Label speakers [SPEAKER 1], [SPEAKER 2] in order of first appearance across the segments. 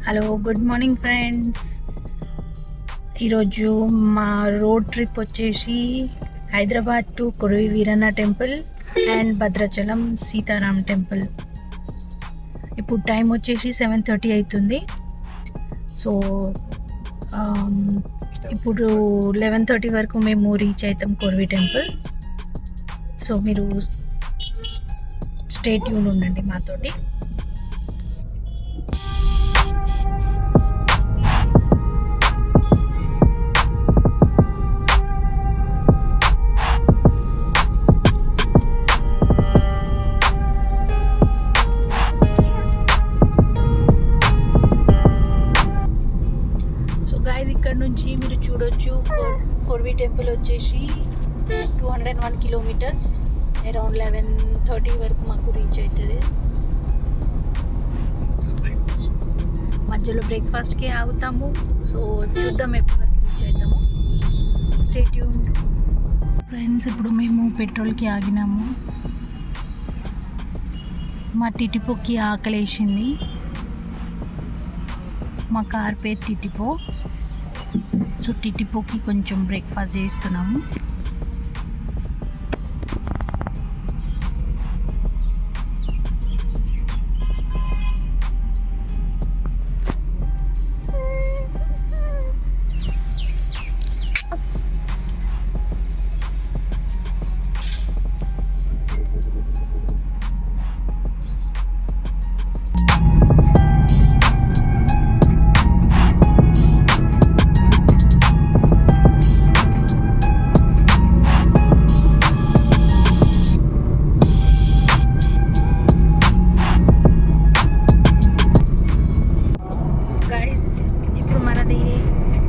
[SPEAKER 1] Hello, good morning friends. ఈరోజు మా road trip వచ్చేసి Hyderabad to Koravi Veeranna temple and Bhadrachalam Sitaram temple. ఇప్పుడు టైం వచ్చేసి 7:30 అవుతుంది. సో ఇప్పుడు 11:30 వరకు మేము రీచ్ అవుతాం కొరవి టెంపుల్. సో మీరు స్టే ట్యూన్ ఉండండి మాతోటి. ఇక్కడ నుంచి మీరు చూడొచ్చు కొరవి టెంపుల్ వచ్చేసి 201 కిలోమీటర్స్. అరౌండ్ 11:30 వరకు మాకు రీచ్ అవుతుంది. మధ్యలో బ్రేక్ఫాస్ట్కి ఆగుతాము. సో చూద్దాం ఎప్పటి వరకు రీచ్ అవుతాము. Stay tuned friends. ఇప్పుడు మేము పెట్రోల్కి ఆగినాము. మా టిటిపోకి ఆకలేసింది. మా కార్ పేరు టిటిపో. సో టిటిపోకి కొంచెం బ్రేక్ఫాస్ట్ చేస్తున్నాము.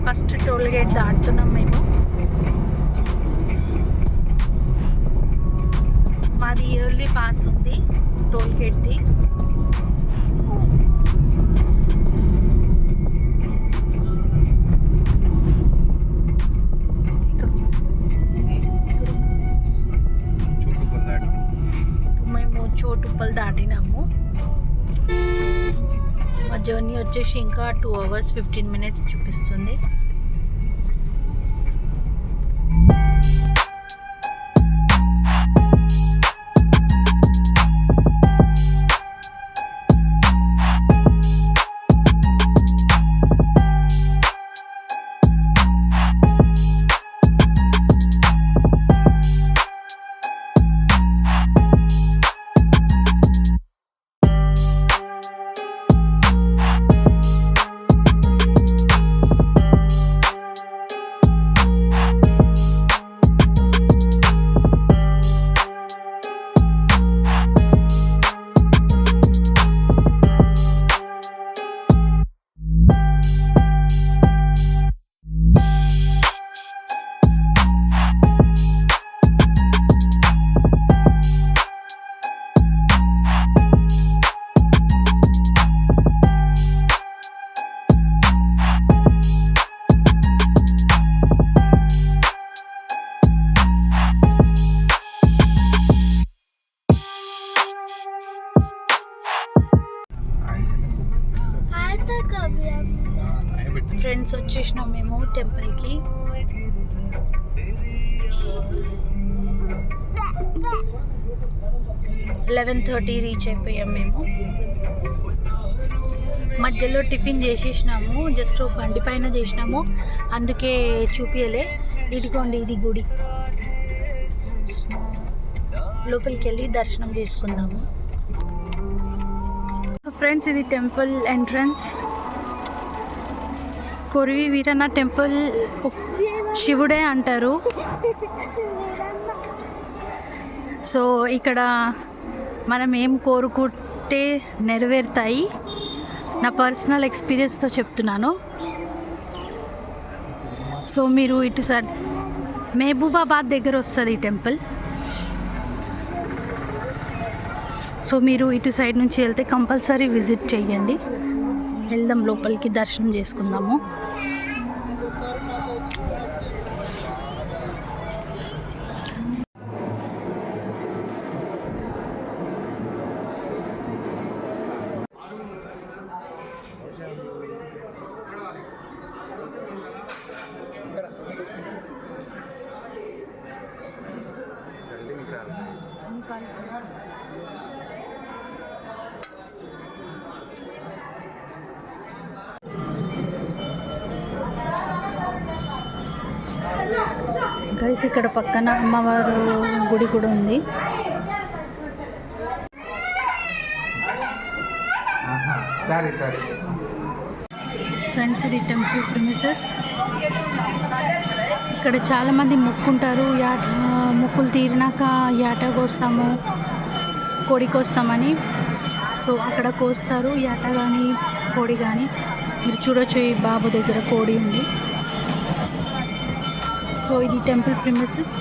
[SPEAKER 1] ఫస్ట్ టోల్ గేట్ దాటుతున్నాం మేము. మాది ఇయర్లీ పాస్ ఉంది టోల్ గేట్ది. మేము చోటుప్పల్ దాటినాము. మా జర్నీ వచ్చేసి ఇంకా 2 hours 15 minutes చూపిస్తుంది. ఫ్రెండ్స్ వచ్చేసినాం మేము టెంపుల్కి. (11:30) రీచ్ అయిపోయాం మేము. మధ్యలో టిఫిన్ చేసేసినాము. జస్ట్ బండి పైన చేసినాము, అందుకే చూపించలే. ఇదిగోండి, ఇది గుడి. లోపలికి వెళ్ళి దర్శనం చేసుకుందాము. ఫ్రెండ్స్, ఇది temple entrance. Koravi Veeranna temple శివుడే అంటారు. సో ఇక్కడ మనం ఏం కోరుకుంటే నెరవేరుతాయి. నా పర్సనల్ ఎక్స్పీరియన్స్తో చెప్తున్నాను. సో మీరు ఇటు సైడ్ మహబూబాబాద్ దగ్గర వస్తుంది ఈ టెంపుల్. సో మీరు ఇటు సైడ్ నుంచి వెళ్తే కంపల్సరీ విజిట్ చేయండి. వెళ్దాం లోపలికి, దర్శనం చేసుకుందాము. గైస్ ఇక్కడ పక్కన అమ్మవారు గుడి కూడా ఉంది. ఫ్రెండ్స్ ఇది టెంపుల్ ప్రిమిసెస్. ఇక్కడ చాలామంది మొక్కుంటారు, మొక్కులు తీరినాక యాట కోస్తాము, కోడి కోస్తామని. సో అక్కడ కోస్తారు యాట కానీ కోడి కానీ. మీరు చూడొచ్చు ఈ బాబు దగ్గర కోడి ఉంది. సో ఇది టెంపుల్ ప్రిమిసెస్.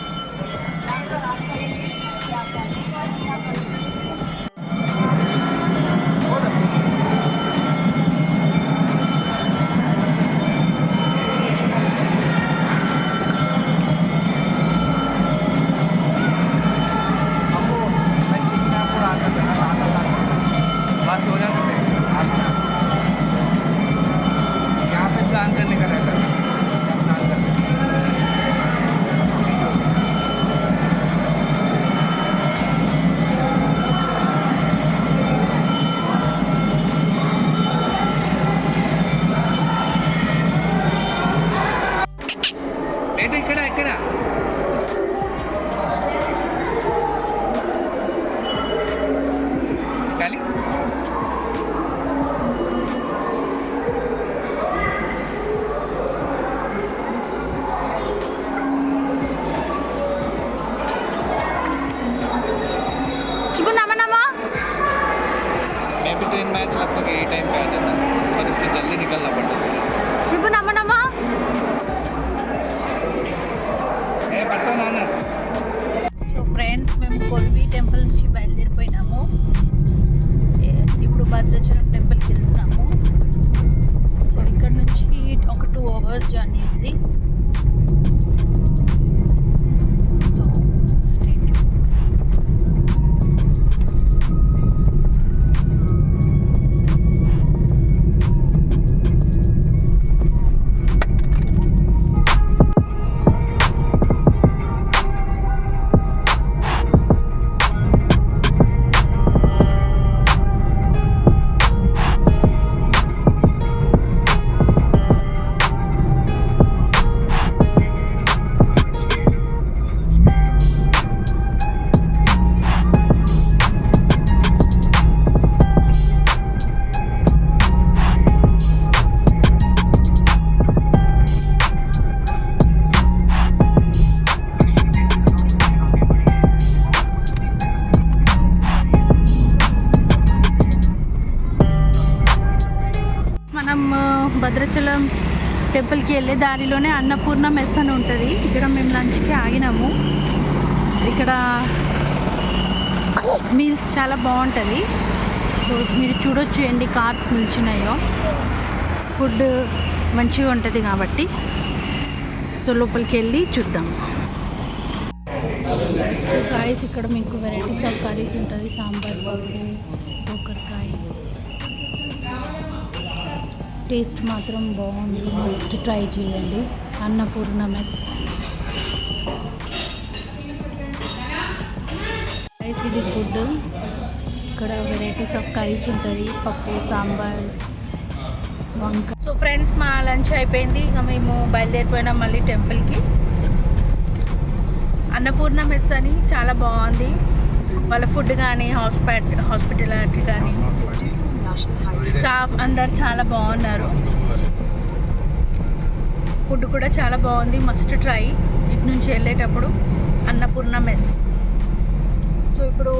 [SPEAKER 2] ट्रेन मैच लगभग यही टाइम पे आ जाता है और इससे जल्दी निकलना पड़ता है. पता नाना.
[SPEAKER 1] సో ఫ్రెండ్స్ మేము కొల్వి టెంపుల్ నుంచి బయలుదేరిపోయినాము. ఇప్పుడు భద్రాచలం టెంపుల్కి వెళ్తున్నాము. సో ఇక్కడ నుంచి ఒక 2 hours జర్నీ ఉంది. సో స్ట్రేట్ భద్రాచలం టెంపుల్కి వెళ్ళే దారిలోనే అన్నపూర్ణ మెస్ అని ఉంటుంది. ఇక్కడ మేము లంచ్కి ఆగినాము. ఇక్కడ మీల్స్ చాలా బాగుంటుంది. సో మీరు చూడొచ్చు ఎన్ని కార్స్ నిల్చున్నాయో. ఫుడ్ మంచిగా ఉంటుంది కాబట్టి సో లోపలికి వెళ్ళి చూద్దాం. సో గాయస్ ఇక్కడ మీకు వెరైటీస్ ఆఫ్ కర్రీస్ ఉంటుంది. సాంబార్ పప్పు, గోకరకాయ. టేస్ట్ మాత్రం బాగుంది, మస్ట్ ట్రై చేయండి. అన్నపూర్ణ మెస్. రైస్ ఇది ఫుడ్. ఇక్కడ వెరైటీస్ ఆఫ్ కర్రీస్ ఉంటుంది, పప్పు, సాంబార్, వంకాయ. సో ఫ్రెండ్స్ మా లంచ్ అయిపోయింది. ఇక మేము బయలుదేరిపోయినాం మళ్ళీ టెంపుల్కి. అన్నపూర్ణ మెస్ అని చాలా బాగుంది. వాళ్ళ ఫుడ్ కానీ హాస్పిటాలిటీ కానీ స్టాఫ్ అందరు చాలా బాగున్నారు. ఫుడ్ కూడా చాలా బాగుంది, మస్ట్ ట్రై. ఇటు నుంచి వెళ్ళేటప్పుడు అన్నపూర్ణ మెస్. సో ఇప్పుడు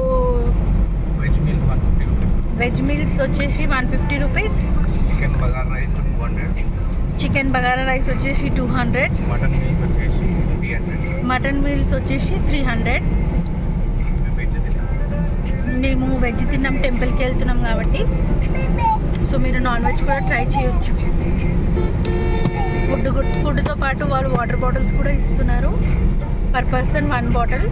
[SPEAKER 1] వెజ్ మీల్స్ వచ్చేసి 150 రూపీస్, చికెన్ బగారా రైస్ వచ్చేసి 200, మటన్ మీల్స్ వచ్చేసి 300. మేము వెజ్ తిన్నాం, టెంపుల్కి వెళ్తున్నాం కాబట్టి. సో మీరు నాన్ వెజ్ కూడా ట్రై చేయొచ్చు. ఫుడ్తో పాటు వాళ్ళు వాటర్ బాటిల్స్ కూడా ఇస్తున్నారు. Per person 1 bottle.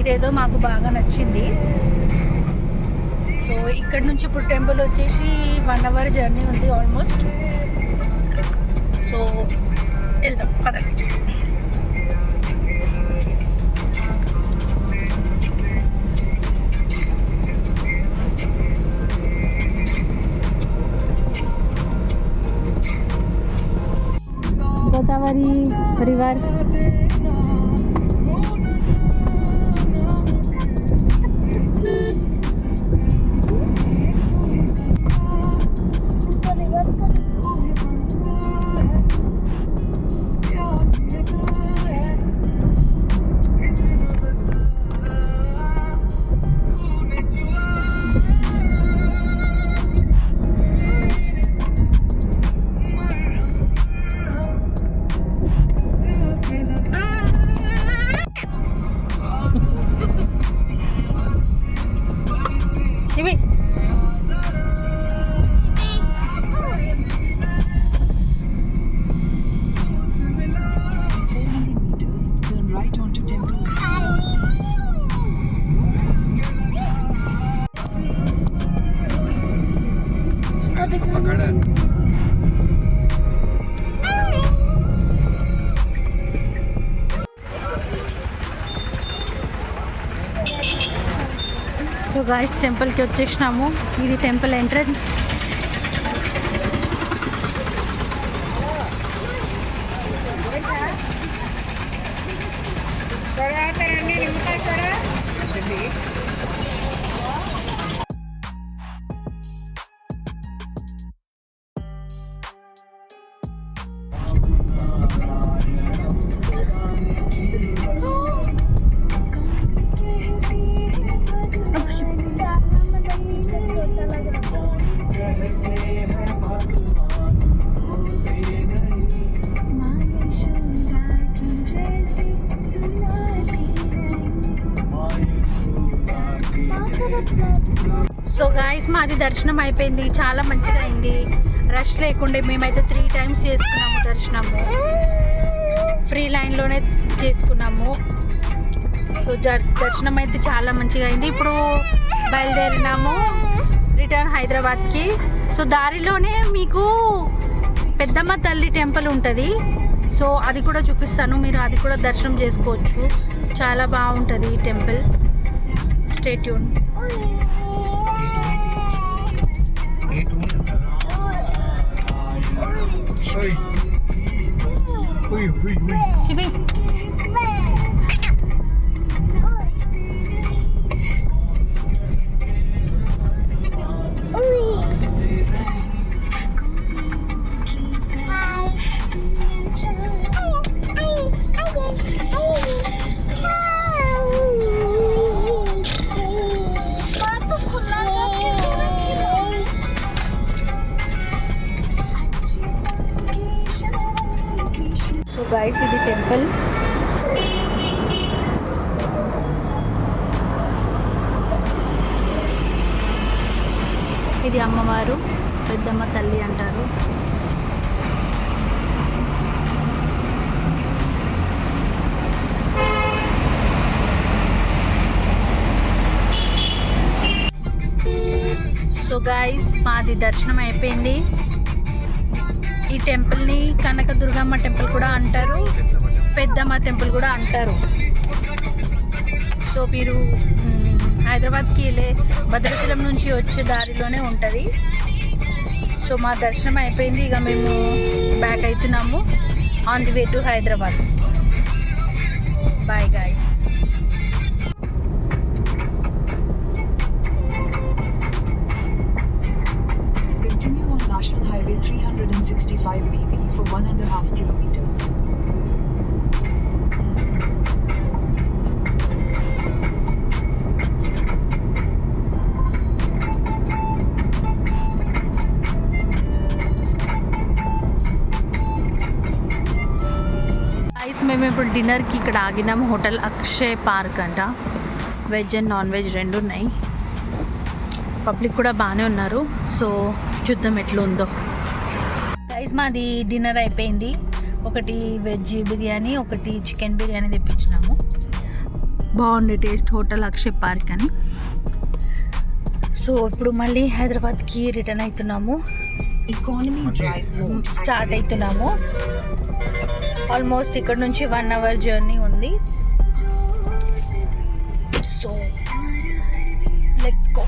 [SPEAKER 1] ఇదేదో మాకు బాగా నచ్చింది. సో ఇక్కడ నుంచి ఇప్పుడు టెంపుల్ వచ్చేసి 1 hour జర్నీ ఉంది ఆల్మోస్ట్. సో వెళ్దాం పదండి. గోదావరి రివర్ यार। शिवी
[SPEAKER 2] पकड़ा
[SPEAKER 1] సో గాయ్స్ టెంపుల్కి వచ్చేసినాము. ఇది టెంపుల్ ఎంట్రన్స్. సో గాయ్స్ మాది దర్శనం అయిపోయింది. చాలా మంచిగా అయింది. రష్ లేకుండే. మేమైతే 3 times చేసుకున్నాము దర్శనము. ఫ్రీ లైన్లోనే చేసుకున్నాము. సో దర్శనం అయితే చాలా మంచిగా అయింది. ఇప్పుడు బయలుదేరినాము రిటర్న్ హైదరాబాద్కి. సో దారిలోనే మీకు పెద్దమ్మ తల్లి టెంపుల్ ఉంటుంది. సో అది కూడా చూపిస్తాను. మీరు అది కూడా దర్శనం చేసుకోవచ్చు. చాలా బాగుంటుంది ఈ temple. Stay tune. Shivi so guys ఇది టెంపుల్. ఇది అమ్మవారు, పెద్దమ్మ తల్లి అంటారు. సో గైస్ మాది దర్శనం అయిపోయింది. ఈ టెంపుల్ని కనకదుర్గమ్మ టెంపుల్ కూడా అంటారు, పెద్దమ్మ టెంపుల్ కూడా అంటారు. సో మీరు హైదరాబాద్కి వెళ్ళే భద్రాచలం నుంచి వచ్చే దారిలోనే ఉంటుంది. సో మా దర్శనం అయిపోయింది. ఇక మేము బ్యాక్ అవుతున్నాము on the way to Hyderabad. Bye guys.
[SPEAKER 3] National Highway 365 BB for 1.5 kilometers.
[SPEAKER 1] మేము ఇప్పుడు డిన్నర్కి ఇక్కడ ఆగినాం. హోటల్ అక్షయ్ పార్క్ అంట. వెజ్ అండ్ నాన్ వెజ్ రెండు ఉన్నాయి. పబ్లిక్ కూడా బాగానే ఉన్నారు. సో చూద్దాం ఎట్లుందో. గైస్ మాది డిన్నర్ అయిపోయింది. ఒకటి వెజ్ బిర్యానీ, ఒకటి చికెన్ బిర్యానీ తెప్పించినాము. బాగుంది టేస్ట్. హోటల్ అక్షయ్ పార్క్ అని. సో ఇప్పుడు మళ్ళీ హైదరాబాద్కి రిటర్న్ అవుతున్నాము. స్టార్ట్ అవుతున్నాము. ఆల్మోస్ట్ ఇక్కడ నుంచి 1 hour జర్నీ ఉంది. So let's go.